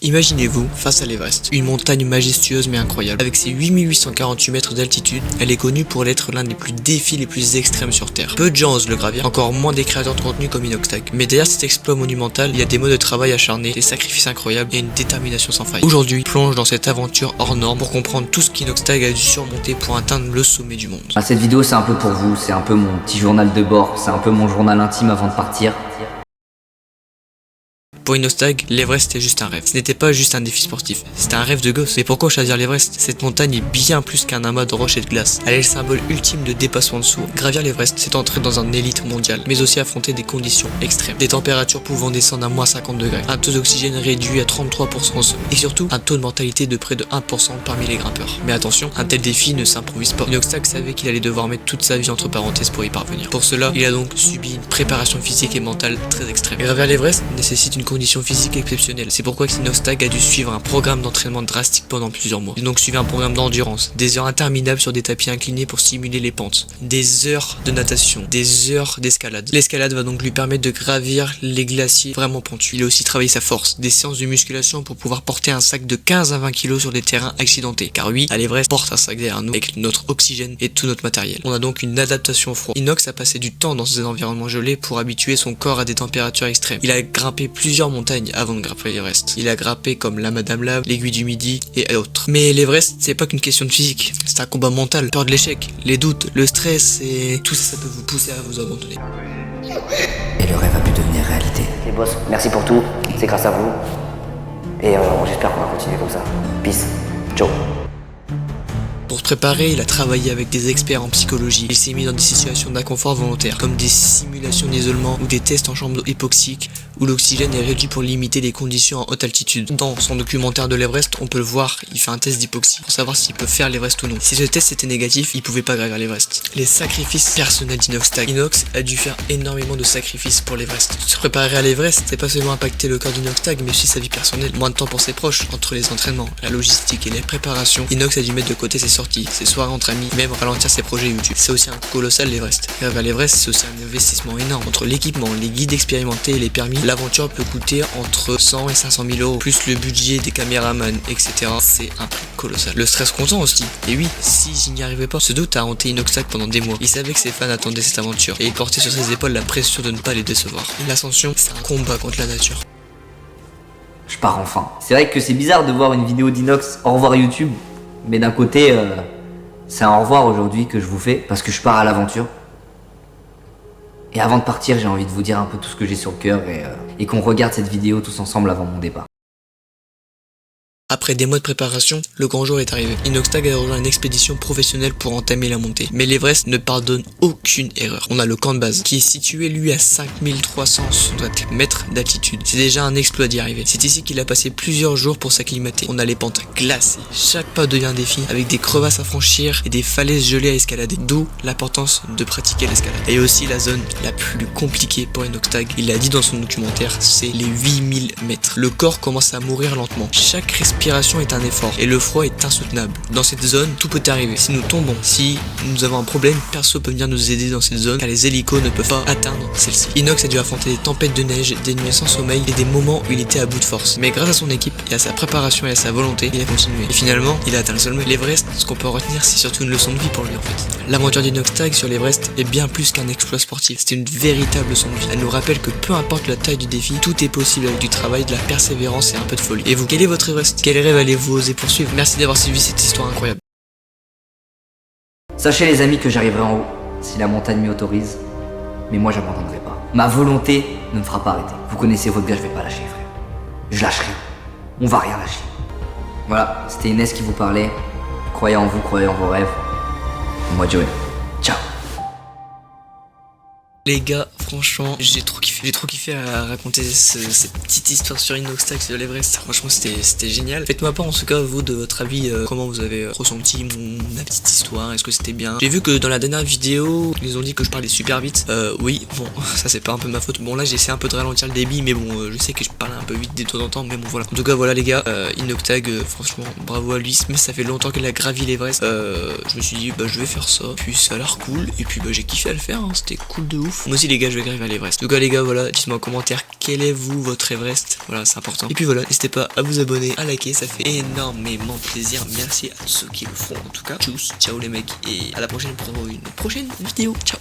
Imaginez-vous face à l'Everest, une montagne majestueuse mais incroyable. Avec ses 8848 mètres d'altitude, elle est connue pour être l'un des défis les plus extrêmes sur Terre. Peu de gens osent le gravir, encore moins des créateurs de contenu comme Inoxtag. Mais derrière cet exploit monumental, il y a des modes de travail acharnés, des sacrifices incroyables et une détermination sans faille. Aujourd'hui, plonge dans cette aventure hors norme pour comprendre tout ce qu'Inoxtag a dû surmonter pour atteindre le sommet du monde. Cette vidéo c'est un peu pour vous, c'est un peu mon petit journal de bord, c'est un peu mon journal intime avant de partir. Pour Inoxtag, l'Everest est juste un rêve. Ce n'était pas juste un défi sportif, c'était un rêve de gosse. Mais pourquoi choisir l'Everest? Cette montagne est bien plus qu'un amas de roches et de glace. Elle est le symbole ultime de dépassement de soi. Gravir l'Everest, c'est entrer dans un élite mondial, mais aussi affronter des conditions extrêmes. Des températures pouvant descendre à moins 50 degrés, un taux d'oxygène réduit à 33% au sol, et surtout un taux de mortalité de près de 1% parmi les grimpeurs. Mais attention, un tel défi ne s'improvise pas. Inoxtag savait qu'il allait devoir mettre toute sa vie entre parenthèses pour y parvenir. Pour cela, il a donc subi une préparation physique et mentale très extrême. Gravir l'Everest nécessite une condition physique exceptionnelle. C'est pourquoi Inoxtag a dû suivre un programme d'entraînement drastique pendant plusieurs mois. Il a donc suivi un programme d'endurance, des heures interminables sur des tapis inclinés pour simuler les pentes, des heures de natation, des heures d'escalade. L'escalade va donc lui permettre de gravir les glaciers vraiment pentus. Il a aussi travaillé sa force, des séances de musculation pour pouvoir porter un sac de 15 à 20 kg sur des terrains accidentés. Car oui, à l'Everest, porte un sac derrière nous avec notre oxygène et tout notre matériel. On a donc une adaptation au froid. Inox a passé du temps dans ces environnements gelés pour habituer son corps à des températures extrêmes. Il a grimpé plusieurs montagnes avant de grimper l'Everest. Il a grimpé comme la Madame Lave, l'Aiguille du Midi et autres. Mais l'Everest, c'est pas qu'une question de physique, c'est un combat mental, peur de l'échec, les doutes, le stress et tout ça, ça peut vous pousser à vous abandonner. Et le rêve a pu devenir réalité. Les boss, merci pour tout, c'est grâce à vous. Et j'espère qu'on va continuer comme ça. Peace, ciao. Pour se préparer, il a travaillé avec des experts en psychologie. Il s'est mis dans des situations d'inconfort volontaire, comme des simulations d'isolement ou des tests en chambre hypoxique, où l'oxygène est réduit pour limiter les conditions en haute altitude. Dans son documentaire de l'Everest, on peut le voir, il fait un test d'hypoxie pour savoir s'il peut faire l'Everest ou non. Si ce test était négatif, il pouvait pas gravir l'Everest. Les sacrifices personnels d'Inoxtag. Inox a dû faire énormément de sacrifices pour l'Everest. Se préparer à l'Everest, c'est pas seulement impacter le corps d'Inoxtag, mais aussi sa vie personnelle. Moins de temps pour ses proches, entre les entraînements, la logistique et les préparations. Inox a dû mettre de côté ses sorties, ses soirées entre amis, même ralentir ses projets YouTube. C'est aussi un coût colossal l'Everest. Gravir l'Everest, c'est aussi un investissement énorme. Entre l'équipement, les guides expérimentés et les permis, l'aventure peut coûter entre 100 et 500 000 euros, plus le budget des caméramans, etc. C'est un prix colossal. Le stress comptant aussi. Et oui, si je n'y arrivais pas, ce doute a hanté Inoxtag pendant des mois. Il savait que ses fans attendaient cette aventure et il portait sur ses épaules la pression de ne pas les décevoir. L'ascension, c'est un combat contre la nature. Je pars enfin. C'est vrai que c'est bizarre de voir une vidéo d'Inox au revoir YouTube, mais d'un côté, c'est un au revoir aujourd'hui que je vous fais parce que je pars à l'aventure. Et avant de partir, j'ai envie de vous dire un peu tout ce que j'ai sur le cœur et qu'on regarde cette vidéo tous ensemble avant mon départ. Après des mois de préparation, le grand jour est arrivé. Inoxtag a rejoint une expédition professionnelle pour entamer la montée. Mais l'Everest ne pardonne aucune erreur. On a le camp de base, qui est situé lui à 5360 mètres d'altitude. C'est déjà un exploit d'y arriver. C'est ici qu'il a passé plusieurs jours pour s'acclimater. On a les pentes glacées. Chaque pas devient un défi, avec des crevasses à franchir et des falaises gelées à escalader. D'où l'importance de pratiquer l'escalade. Et aussi la zone la plus compliquée pour Inoxtag, il l'a dit dans son documentaire, c'est les 8000 mètres. Le corps commence à mourir lentement. Chaque respiration est un effort et le froid est insoutenable. Dans cette zone, tout peut arriver. Si nous tombons, si nous avons un problème, perso peut venir nous aider dans cette zone car les hélicos ne peuvent pas atteindre celle-ci. Inox a dû affronter des tempêtes de neige, des nuits sans sommeil et des moments où il était à bout de force. Mais grâce à son équipe et à sa préparation et à sa volonté, il a continué. Et finalement, il a atteint le sommet. L'Everest, ce qu'on peut retenir, c'est surtout une leçon de vie pour lui en fait. L'aventure d'Inoxtag sur l'Everest est bien plus qu'un exploit sportif. C'est une véritable leçon de vie. Elle nous rappelle que peu importe la taille du défi, tout est possible avec du travail, de la persévérance et un peu de folie. Et vous, quel est votre Everest? Quel rêve allez-vous oser poursuivre? Merci d'avoir suivi cette histoire incroyable. Sachez les amis que j'arriverai en haut, si la montagne m'y autorise, mais moi j'abandonnerai pas. Ma volonté ne me fera pas arrêter. Vous connaissez votre gars, je vais pas lâcher frère. Je lâche rien. On va rien lâcher. Voilà, c'était Inès qui vous parlait. Croyez en vous, croyez en vos rêves. Moi Joey. Ciao. Les gars, franchement, j'ai trop kiffé à raconter cette petite histoire sur Inoxtag sur l'Everest. Franchement, c'était génial. Faites-moi part en tout cas, vous, de votre avis, comment vous avez ressenti ma petite histoire. Est-ce que c'était bien? J'ai vu que dans la dernière vidéo, ils ont dit que je parlais super vite. Oui, bon, ça c'est pas un peu ma faute. Bon, là, j'ai essayé un peu de ralentir le débit, mais bon, je sais que je parlais un peu vite de temps en temps, mais bon, voilà. En tout cas, voilà, les gars, Inoxtag, franchement, bravo à lui. Mais ça fait longtemps qu'il a gravi l'Everest. Je me suis dit, bah, je vais faire ça. Puis ça a l'air cool. Et puis, bah, j'ai kiffé à le faire. Hein. C'était cool de ouf. ouf. Moi aussi les gars, je vais gravir l'Everest. Donc les gars, voilà, dites-moi en commentaire quel est vous votre Everest. Voilà, c'est important. Et puis voilà, n'hésitez pas à vous abonner, à liker, ça fait énormément plaisir. Merci à ceux qui le font en tout cas. Tchuss, ciao les mecs et à la prochaine pour une prochaine vidéo. Ciao.